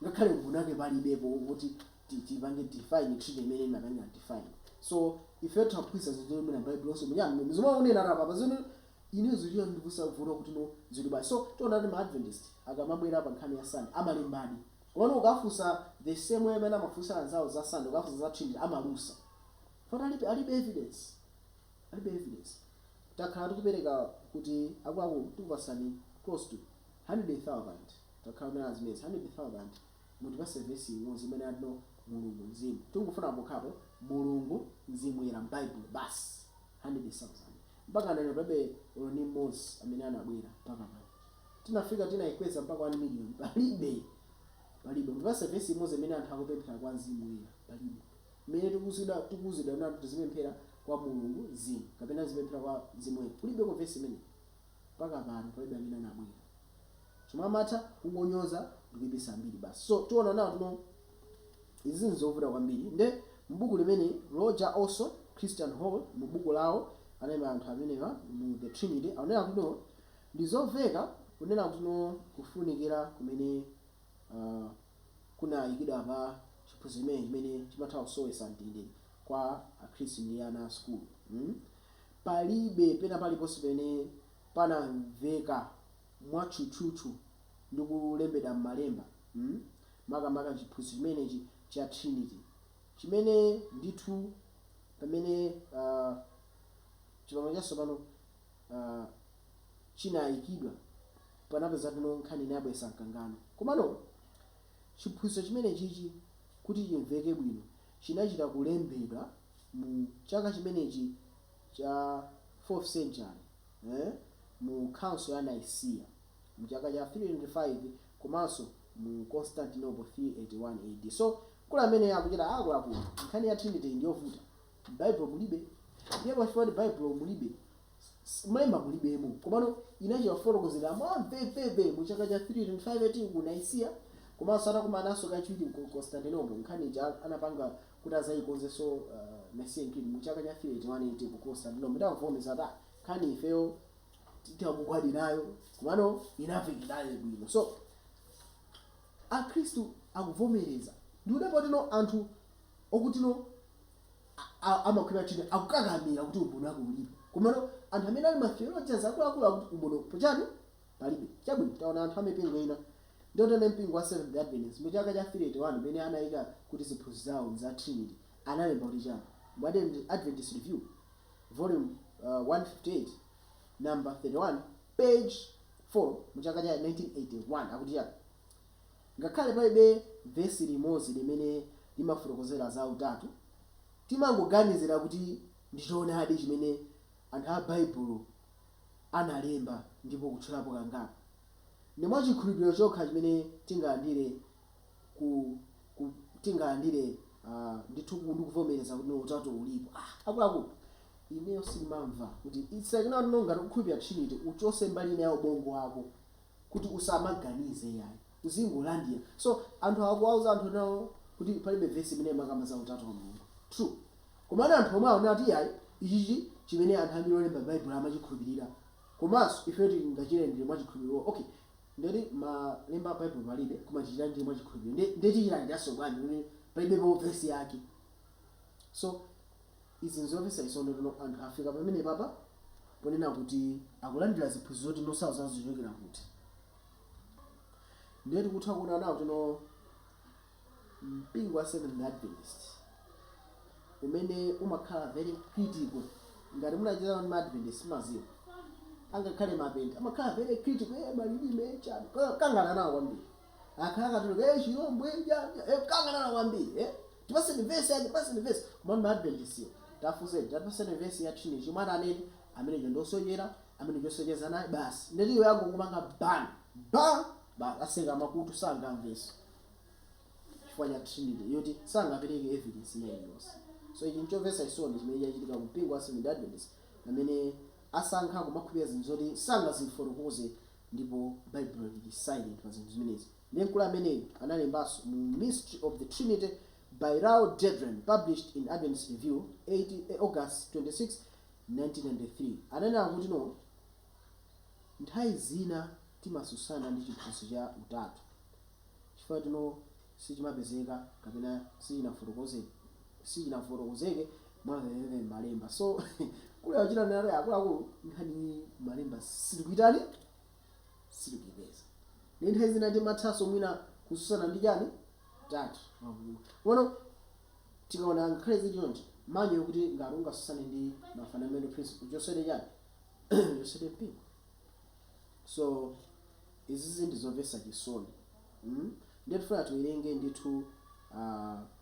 ngakhale mbunake palibepo kuti tipange define Trinity imene imapanga define. So ife taphunzitsa zinthu zimene Bible also munyani mzima unena rapa zinthu ine ziliyo ndikusavura kuti no zili basi. So tiona kuti ma Adventist akamabwera pa nkhani ya Sunday amalembadi komano ukafunsa the same way amene amafunsa anzawo za Sunday, ukafunsa za Trinity amalusa fana alibe evidence. Takhala tikupereka kuti akuluakulu tikupasani close to 100,000 takhala nazo zimezi 100,000 mutipase vesi imodzi imene atino mulungu mzimu tikufuna mukhapo mulungu mzimu ira m'Bible basi 100,000 mpaka nene pabe ni mmodzi amene anabwera mpaka pano tinafika tinaikweza mpaka 1 million palibe mutipase vesi imodzi imene anthu akupemphera kwa mzimu ira palibe mmene tikuzidwa nati tizipemphera kwa mulungu mzimu kapena zipemphera kwa mzimu ira kulibe ko vesi imene mpaka pano palibe amene anabwera chomwe matha kungonyoza ndikuyipisa ambiri basi. So tiona nawo tuno izi nzovuta kwambiri nde mbuku limene Roger Olson Christian Hall mu buku lawo anayima anthu amenewa mu the Trinity aonera kuno ndizoveka kunena kuno kufunikira kumene kunayikidwa pa chiphunzitso chimene chimatha kusowesa mtendere kwa akhristu ndi ana a school. Palibe pena paliponse pene panamveka mwatchutchutchu ndi kulembedwa m'malemba makamaka chiphunzitso chimenechi cha Trinity chimene ndithu pamene chipangano chatsopano chinayikidwa panapeza tuno nkhani inayabwesa mkangano komano chiphunzitso chimenechichi kuti chimveke bwino chinachita kulembedwa mu chaka chimenechi cha 4th century mu council ya Nicaea mu chaka cha 305 komanso mu Constantinople 381 AD. So kula amene akuchita akulaku nkhani ya Trinity ndiyovuta Bible mulibe ndiye pachifukwa Bible mulibe mlemba mulibemo komano inachita kufotokozera mwamveveve mu chaka cha 305 AD ku Nicaea komanso anakumanaso kachiwiri ku Constantinople nkhani ja anapanga kuti azayikonzenso Nicene Creed mu chaka cha 381 AD ku Constantinople ndavomeza ta nkhani ifeyo titakugwadirayo komano inafikirayo bwino. So akhristu akuvomereza ndiudepo tino anthu okutino amakhwira chine akukakamira kuti umbono wako ulipo komano anthu amene ali matheologians akuluakulu akuti umbono pochani palibe chabwino. Taona anthu amipingo ina ndiyotene mpingo wa Seventh Day Adventist mu chaka cha 381 pene anayika kuti ziphunzitso zawo za Trinity analemba kuti chani Modern Adventist Review volume 158 number 31 page 4 mu chaka cha 1981 akuti chani ngakhale palibe vesi limodzi limene limafotokozera za utatu timangoganizira kuti ndichoonadi chimene anthu a Bible analemba ndipo kutchulapo kangapo ndi mwachikhulupiriro chokha chimene tingalandire ndithu ndikuvomereza kuti utatu ulipo. Akuluakulu ineyo simamva kuti isakina ngati kukhulupirira Trinity uchose mbali yawo bongo wako kuti usamaganize yayi uzingolandira. So anthu akuwauza anthu nawo kuti palibe vesi imene makamba za utatu wa Mulungu true komana anthu omwe aona kuti yayi ichichi chimene anthu ambiri olemba Bible amachikhulupirira komanso ife tingachilendere mwachikhulupiriro okay ndeti malemba Bible palibe koma chichitani mwachikhulupiriro ndeti chilandiranso bwanji palibepo vesi yake. So izi nzomvesa isono tino anthu afika pamene papa ponena kuti akulandira ziphunzitso zoti nosaza zichokera kuti ndeti kutha kuona nawo tino mpingo wa Seventh Day Adventist umene umakhala very critical ngati munachita ndi Adventist maziwa angakhale mapenta amakhala very critical malilime chani kangana nawo kwambiri akhala katuluka chilombweja kangana nawo kwambiri tipaseni vesi yake paseni vesi mwana Adventist tafuzeni tapaseni vesi ya Trinity chimwana anene amene ndosonyera amene ndosonyeza naye basi ndetiyo yango kumanga ba asenga makutu sangamvesa chifukwa cha Trinity yoti sangapereke evidence iliyonse. So ichi nchovesa isoni chimene chachitika kumpingo wa Seventh Day Adventist amene asankha kumakhulupirira zinthu zoti sangazifotokoze ndipo Bible ili silent pa zinthu zimenezi. Ndinkulu ameneyo analembanso mu Mystery of the Trinity by Rao Dedren published in Adventist Review August 26, 1993 ananena kuti no nthawi zina timasusana ndi chiphunzitso cha utatu chifukwa tino sichimapezeka kapena sichinafotokozeke mwamvemve malemba. So kule wachita nare akuluakulu nkhani malemba silikuitani silikupeza ndi nthawi zina timathaso mwina kususana ndi chani Tatu wa Mulungu. Wono tikaona ngakhale zichonje manyo kuti ngati ungasusane ndi ma fundamental principle chosere chani chosere mpingo. So izi ndizomvetsa chisoni. Ndiye tifuna tiwerenge ndithu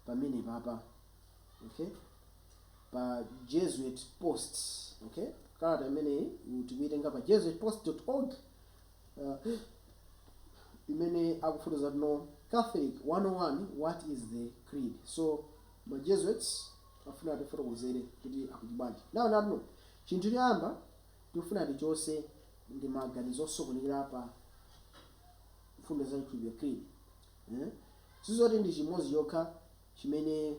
pamene papa, okay, pa Jesuit Post, okay, kalata imene tikuitenga pa jesuitpost.org, imene akufotokoza no Catholic 101 what is the creed. So ma Jesuits afuna tifotokozere kuti akutibwanji. Nawo chinthu choyamba tifuna tichose ndi maganizo osokonekera pa mfundo za chikhulupiriro creed. Sizoti ndi chimodzi chokha chimene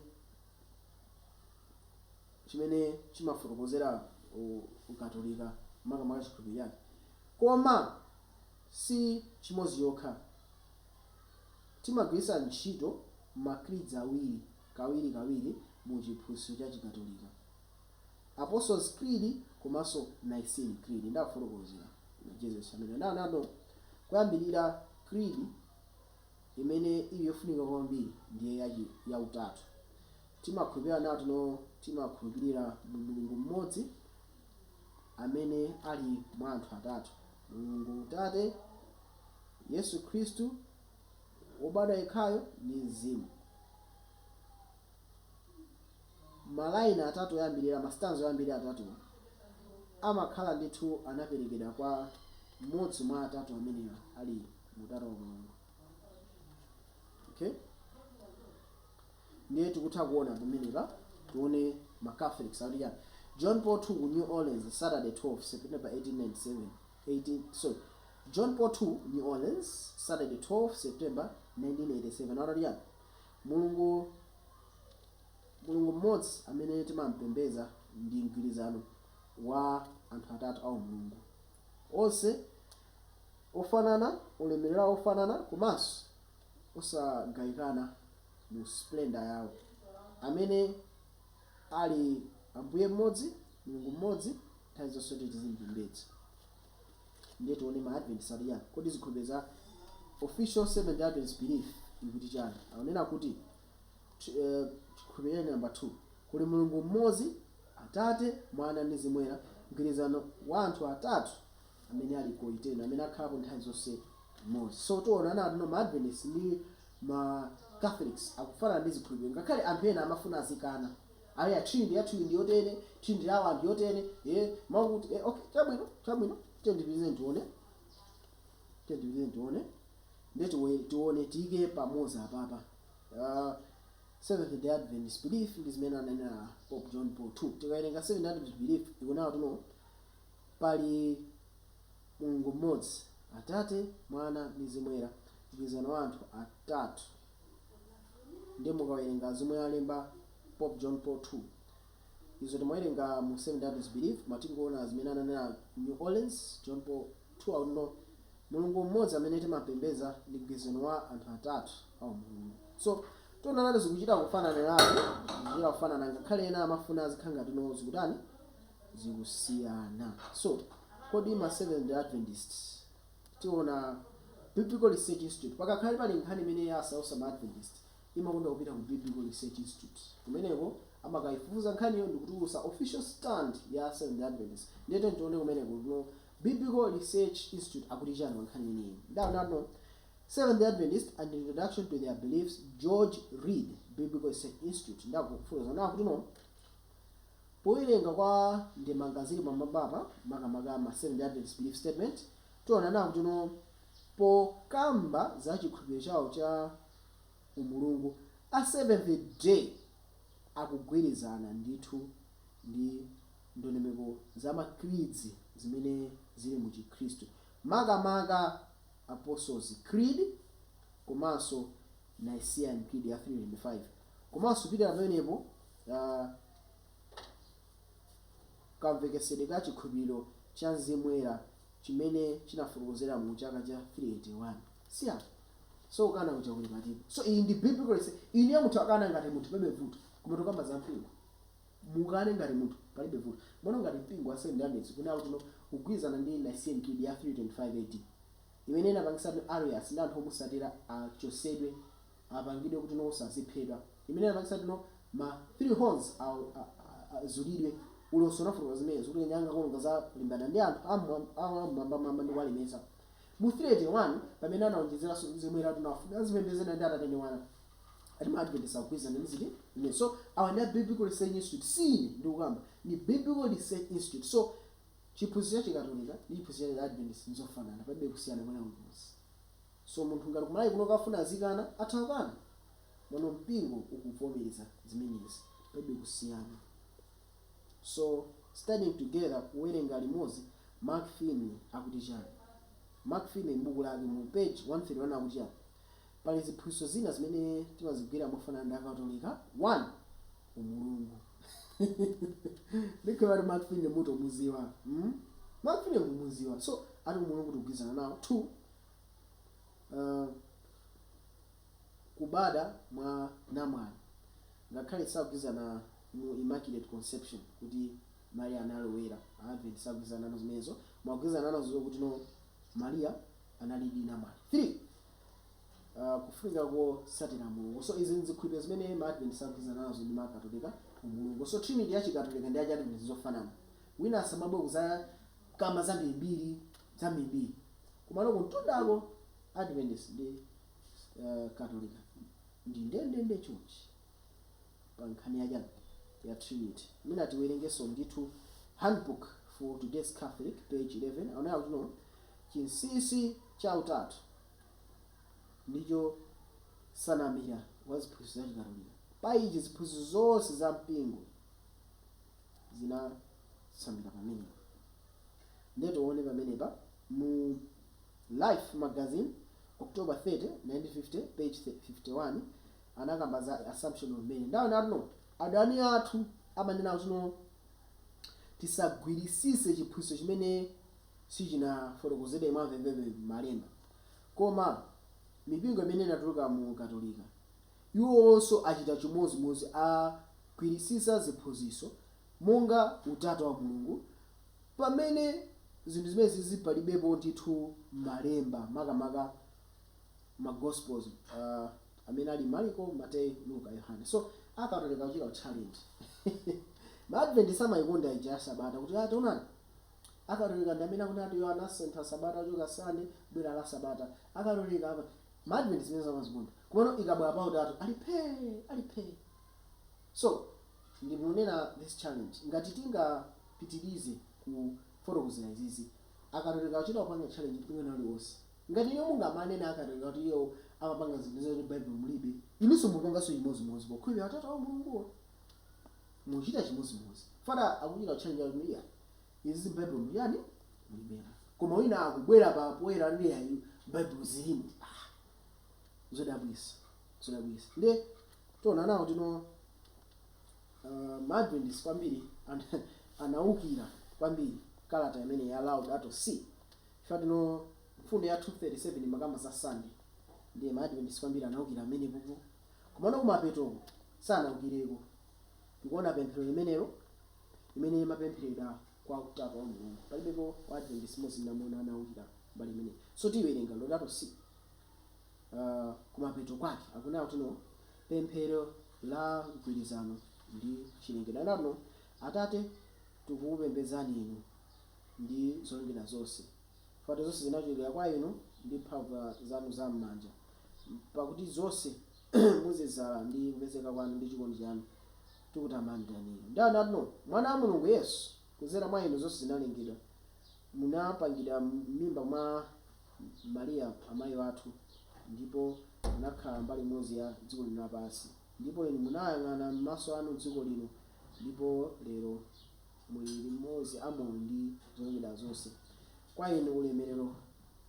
chimafotokozera ukatolika makamaka chikhulupiriro yake, koma si chimodzi chokha. Timagwiritsa ntchito ma creeds awiri kawiri mu chiphunzitso cha chikatolika, Apostles' Creed komanso Nicene Creed. Ndafotokozera Jesus amene nano kuyambirira creed imene ili yofunika kwambiri ndiye ya utatu. Timakhulupirira nawo timakhulupirira Mulungu mmodzi amene ali mwa anthu atatu, Mulungu Atate, Yesu Khristu wobadwa yekhayo ndi Mzimu. Malaini atatu oyambirira, mastanzo oyambirira atatu amakhala ndithu anaperekedwa kwa mmodzi mwa atatu amene ali mutatu wa Mulungu. Okay, ndiye tikutha kuona pamenepa tione ma Catholics ali ya John Paul II New Orleans Saturday 12 September 1897. John Paul II New Orleans Saturday 12 September 1987. Already ya Mulungu mmodzi amene timampembeza ndi mgwirizano wa anthu atatu au Mulungu onse ofanana, ulemerero ofanana komanso osagawikana mu splendor yawo, amene ali Ambuye mmodzi, Mulungu mmodzi, nthawi zonse tizimpembedza. Ndiye tione ma Adventist ali ya kodi zikhulupiriro za official Seventh-day Adventist belief ikuti chani. Aonena kuti chikhulupiriro number 2 kuli Mulungu mmodzi, Atate, Mwana ndi Mzimu Woyera, mgwirizano wa anthu atatu amene ali koitena, amene akhalapo nthawi zonse mmodzi. So tiona nato ma Adventist ndi ma Catholics akufanana ndi zikhulupiriro, ngakhale anthu ena amafuna azikana ali ya Trinity yotere, Trinity yawo ndi yotere, makuti okay, chabwino tendipizeni tione ndiye tione tike pamodzi apapa. Seventh-day Adventist belief ndi zimene ananena Pope John Paul II. Tikawerenga Seventh-day Adventist belief ikunawo tuno pali Mulungu mmodzi, Atate, Mwana ndi Mzimu Woyera, mgwirizano wa anthu atatu. Ndiye mukawerenga zomwe alemba Pope John Paul II izo timawerenga mu Seventh-day Adventist belief, matingoona zimene ananena New Orleans John Paul II auno Mulungu mmodzi amene timapembeza ndi mgwirizano wa anthu atatu au Mulungu. So tona nazo zikuchita kufanana ngakhale ena amafuna azikhanga tino zikutani zikusiyana. So kodi ma Seventh-day Adventist tiona Biblical Research Institute pakakhale pali nkhani imene yasausa ma Adventist imakonda kupita ku Biblical Research Institute kumeneko amakayifufuza nkhaniyo ndikutulusa official stand ya Seventh-day Adventist. Ndiye tione kumeneko no Biblical Research Institute akuti chani nkhani ineyi. Ndawo Seventh-day Adventist and Introduction to Their Beliefs, George Reed Biblical Research Institute. Ndakufufuza nakuti no powerenga kwa ndemangaziri mamababa makamaka ma Seventh-day Adventist belief statement tiona nakuti no pokamba za chikhulupiriro chawo cha umulungu a Seventh Day akugwirizana ndithu ndi ndondomeko za ma creeds zimene zili mu Chikhristu, makamaka Apostles' Creed komanso Nicene Creed ya 325 komanso pita pamenepo kamvekesedwe ka chikhulupiriro cha Mzimu Woyera chimene chinafotokozera mu chaka cha 381. Siya so kana kuja kuli matipo. So iyi ndi biblical research. Ini ya munthu akana ngati munthu pebe vuto kumene kamba za mpingo mukane ngati munthu palibe vuto. Mbona ngati mpingo wa Seventh-day Adventist kuna kuti no kugwizana ndi Nicene Creed ya 325 AD imene inapangisa Arius ndi anthu omusatira achosedwe apangidwe kuti nosaziphedwa, imene inapangisa ma 3 horns azulidwe ulonso unafunika zimenezo kuti nyanga kolonga za limbana ndi anthu amwamba ndi kuwalemeza. Mu 381 pamene anaonjezera zimwera tunafuna zipembedzena ndi atateniwana ati ma Adventist akwiza ndi mziti ine. So awa ndi Biblical Research Institute sine ndi kukamba ni Biblical Research Institute. So chiphunzitso cha Katolika ndi chiphunzitso cha Adventist nzofanana palibe kusiyana kwena kulikonse. So munthu ngati kumalayi kuno kafuna azikana athakana mono mpingo ukuvomereza zimenezi palibe kusiyana. So studying together kuwerenga limodzi Mark Finney akuti chani. Mark Finney m'buku lake mu page 131 akuti chani. Pali ziphunzitso zina zimene timazigwira mofanana ndi Akatolika. 1 umulungu. Ndikho bali Mark Finney muto muziwa. Mark Finney muziwa. So ati umulungu tikugwizana nawo. 2 kubada mwa namwali ngakhale sakugwizana mu Immaculate Conception kuti Maria analowera Adventist sakugwizana nazo zimenezo mwagwizana nazo kuti no Maria analidi namwali. 3 kufunika kosatira mulungu. So izi nzikhulupiriro zimene ma Adventist sakugwizana nazo ndi ma Katolika umulungu. So Trinity ya Chikatolika ndi ya Adventist zofanana. Wina asamabwe kuza kama zambiri kumano kuntundako Adventist ndi Katolika ndi ndende church pankhani ya Trinity. Mina tiwerengeso ndithu Handbook for Today's Catholic page 11 aonera kuti no chinsisi cha utatu ndicho sanamira waziphunzitso za Chikatolika. Paiji ziphunzitso zonse za mpingo zinasamira pamene. Ndetoone pamenepa mu Life magazine October 30, 1950 page 51 anakamba za assumption of men. Ndawo ndatuno adani athu amanena kuti no tisagwirisise chiphunzitso chimene sichinafotokozedwa mwamvemvemve malemba. Koma mipingo imene inatuluka mu Katolika iwo onso achita chimodzimodzi agwirisisa ziphunzitso monga utatu wa Mulungu pamene zinthu zimene zipalibepo ndithu malemba makamaka ma Gospels amene ali Marko, Mateyu, Luka, Yohane. So Akatolika kuchita challenge. Ma Adventist amayikonda ija ya Sabata kuti ataonani Akatolika ndi amene akunati Yohana sentha Sabata choka Sunday bwera la Sabata. Akatolika apa ma Adventist zimene amazikonda kumano ikabwera pa utatu alipe. So ndimunena this challenge ngati tingapitirize ku fotokozera izizi Akatolika kuchita kupanga challenge mpingo naliwonse. Ngati iwo mungamanena Akatolika kuti iwo amapanga zinthu za Bible mulibe inunso mupanganso chimodzimodzi pokhulupirira atatu a Mulungu muchita chimodzimodzi. Fada akuchita challenge ya Maria izi Bible muliyani mulibe. Koma wina akubwera pa poera ndi ayi Bible zilimu. Zodabwisa. Nde tona nawo tino ma Adventist kwambiri anaukira kwambiri kalata imene ya allowed ato C. Fatino mfundo ya 237 makamba za Sunday. Ndiye ma Adventist kwambiri anaukira amene buku. Kumano kumapeto sana ukireko. Tikuona pemphero imenero imene mapempherera kwa utatu wa Mulungu. Palibepo wa Adventist mozi namuna anaukira mbali imene. So tiwerenga lodato C. Kumapeto kwake akuna kuti no pemphero la mgwirizano ndi chilengedwe nano Atate tikukupembedzani inu ndi zolengedwa zonse. Fati zonse zinachokera kwa inu ndi mphamvu zanu za m'manja pakuti zonse muzizala ndi kupezeka kwanu ndi chikondi chanu tikutamandani inu. Ndano mwana wa Mulungu Yesu kuzera mwa inu zonse zinalengedwa munapangidwa m'mimba mwa Maria amayi wathu ndipo munakhala mbali imodzi ya dziko lino lapansi ndipo inu munayang'ana m'maso anu dziko lino ndipo lero muli limodzi amoyo ndi zolengedwa zonse. Kwa inu ulemerero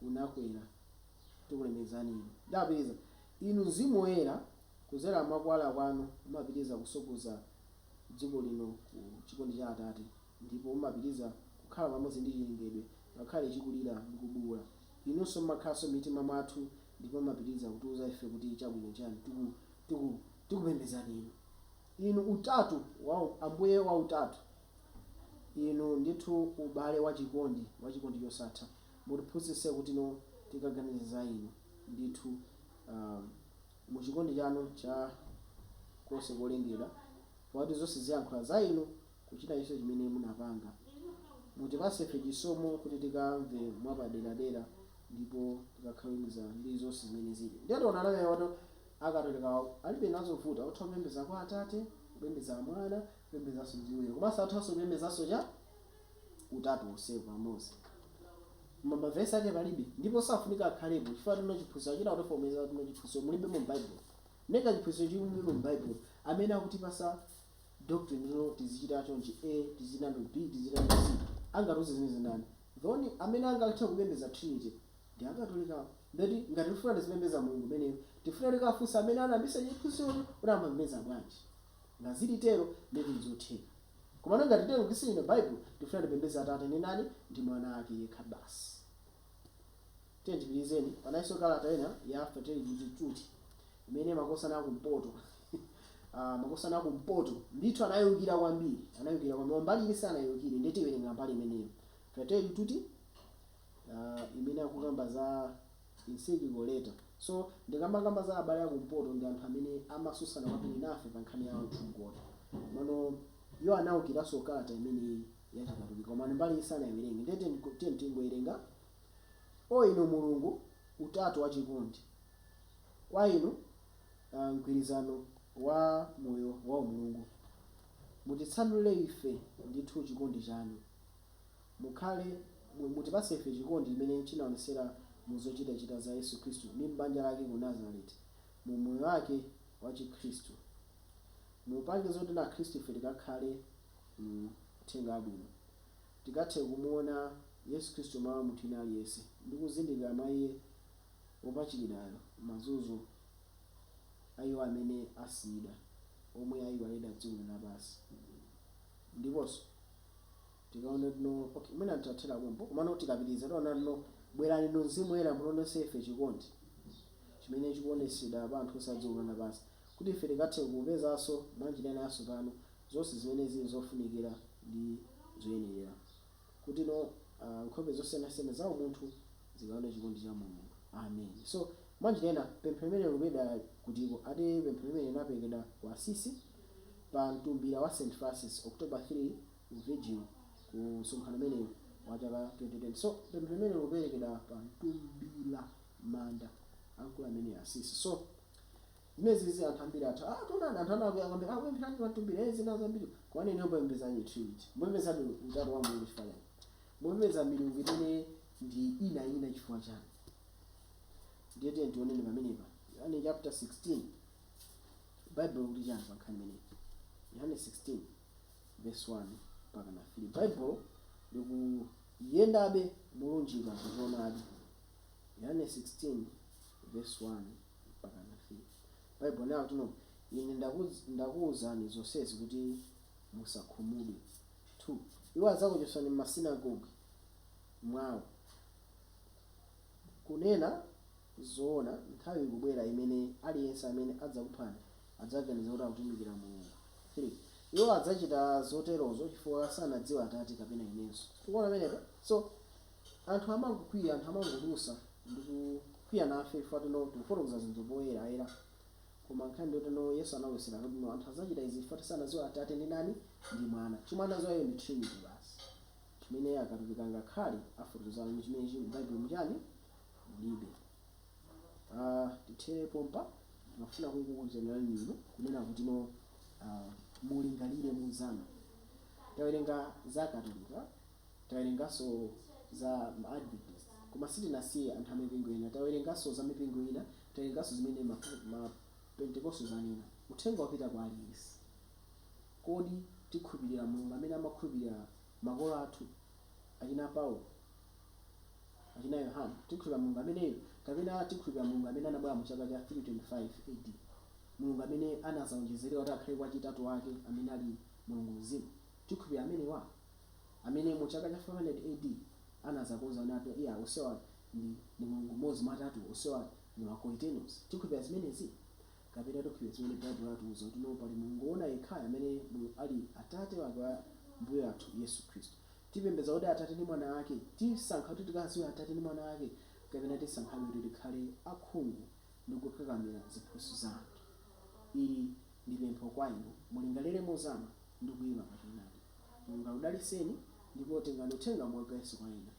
unakwera tikulemezani inu. Ndapeza inu Mzimu Woyera kuzera makwala kwanu umapitiriza kusogoza dziko lino ku chikondi cha Atate ndipo umapitiriza kukhala pamodzi ndi chilengedwe ngakhale chikulira ndi kubuwula. Inunso mmakhalanso mitima mwathu ndipo mapitiriza kutiuza ife kuti chabwino chanu tikupembedzani inu. Inu utatu wa Ambuye wa utatu. Inu ndithu ubale wa chikondi chosatha. Mutiphunzitse kuti no tikaganiza za inu ndithu muchikondi chanu cha konse kolengedwa, pakuti zonse ziyankhula za inu kuchita icho chimene munapanga. Mutipatse ife chisomo kuti tikamve mwapaderadera ndipo tikakhawiriza ndi zonse zimene zili. Ndiyationa anameyoto akatolika alibe nazo vuta otha kupembedza kwa Atate, kupembedza Mwana, kupembedzanso Mzimu, komanso athanso kupembedzanso cha utatu onsewo pamodzi. Mavesi ake palibe ndipo safunika akhalepo chifukwa tino chiphunzitso china kutifotokozera tino chiphunzitso mulibe mu Bible. Neka chiphunzitso chili mu Bible amene akutipasa doctrine ino tizichita chonchi A, tizichita B, tizichita C. Angatiuze zimene ndani. Thoni amene angathe kupembedza Trinity ndi akatolika. Ndati ngati tifuna tizipembedza Mulungu meneyo, tifuna tikafunsa amene anayambitsa chiphunzitso unamapembedza bwanji. Ngazili tero ndeti nzotheka. Koma ngati tero tisili mu Bible, tifuna tipembedza Atate ndi nani? Ndi Mwana ake yekha basi. Tiyeni panaiso kalata ena ya fertility tuti imene makosana akumpoto makosana akumpoto ndithu anayukira kwambiri mbali ilisi anayukire ndeti iwerenga mbali imeneyo fertility tuti imene akukamba za encyclical letter. So ndikambakamba za abale akumpoto ndi anthu amene amasusana kwambiri nafe pa nkhani yawo mchungota mano yo anawukiranso kalata imene yachikatolika koma mbali ilisi anayiwerenge ndeti tingowerenga. O inu Mulungu utatu wachikondi, kwa inu mgwirizano wa moyo wa Mulungu, mutitsanulire ife ndithu chikondi chanu, mukhale mutipatse ife chikondi imene chinaonetsera muzochitachita za Yesu Khristu ndi m'banja lake ku Nazareti mu moyo wake wa Chikhristu. Mupange zoti na Khristu ife tikakhale uthenga wabwino, tikathe kumuona Yesu Khristu mwa munthu ina aliyense ndi kuzindikira mwa iye wopachikidwayo mazunzo ayiwo amene asiyidwa omwe ayiwalira dziko lapansi. Ndiponso tikaona tino mwina ntathera kumbo komano tikapitiriza tiona tino bwerani no Mzimu Woyera mutionetse ife chikondi chimene chikuonetsedwa pa anthu osadziko lapansi kuti ife tikathe kupezanso mwanjira naso pano zonse zimene zili zofunikira ndi zoyenera kuti no nkhope zosiyanasiyana za umunthu zikaona chikondi cha Mulungu. Amen. So mwanjira pempherero lupeda kutiko ati pempherero inapekedwa kwa Asisi pa mtumbira wa St. Francis October 3 Virgil ku msonkhano meneyo wa chaka 2020. So pempherero luperekedwa pa mtumbira manda akulu amene Asisi. So imezi anthu ambiri athu tona anthu anakwambira pemphani pa mtumbira ezi nazo ambiri kwani ine mbembeza ni Trinity mbembeza ni utatu wa Mulungu chifukwa mbembeza milungu imene ndi ina chifukwa chani. Ndiye ndioneni pamenepa yani chapter 16 Bible kuti chani pa nkhani imeneyi Yohane 16 verse 1 mpaka na 3. Bible likuyendabe mulunjika kuzonabe Yohane 16 verse 1 mpaka na 3. Bible nayo tuno ine ndakuwuzani zonsezi kuti musakhumudwe. 2 iwo adzakuchotsani m'masinagoge mwawo kunena zoona nthawi ikubwera imene aliyense amene adzakuphani adzaganiza kuti akutumikira Mulungu. 3 iwo adzachita zoterozo chifukwa sanadziwa Atate kapena inenso. Tikuona pamenepa. So anthu amangokwiya anthu amangodusa ndi kukwiya nafe chifukwa tikufotokoza zinthu poyera koma nkhani ndiyoti Yesu anawusira kuti anthu adzachita izi chifukwa sanadziwa Atate ndi nani ndi Mwana. Chomwe anadziwa ndi Trinity basi chimene akatolika ngakhale afotokozana chimene chili m'Bible muchani mulibe. Tithere pompa mafuna kukukuuzani lino kunena kuti mulingalire muzama. Tawerenga za Katolika, tawerenganso za Adventist, koma sitinasiye anthu amipingo ina. Tawerenganso za mipingo ina, tawerenganso zimene ma Pentecost zanena. Uthenga wapita kwa aliyense. Kodi tikhulupirira Mulungu amene amakhulupirira makolo athu achina Paulo achina Yohana, tikhulupirira Mulungu ameneyo kapena tikhulupirira Mulungu amene anabwera mu chaka cha 325 AD, Mulungu amene anazawonjezeredwa kuti akhale kwa chitatu wake amene ali Mulungu mzimu. Tikhulupirira amenewa amene mu chaka cha 500 AD anazakonza nato osewa ni Mulungu mmodzi matatu osewa ni wakoitenos. Tikhulupirira zimenezi kapena tikhulupirira zimene Bible atiuza kuti pali Mulungu wona yekhayo amene ali Atate wake wa Mbuye wathu Yesu Khristu. Tipembedza kuti Atate ndi Mwana wake, tisankha kuti tikaziwe Atate ndi Mwana wake kapena tisankhani kuti tikhale akhungu ndi kukakamira ziphoso za anthu. Ili ndi pempho kwa inu, mulingalire mozama ndi kuyima pachoonadi. Mulungu akudalitseni ndipo tengani uthenga wa Yesu kwa ena.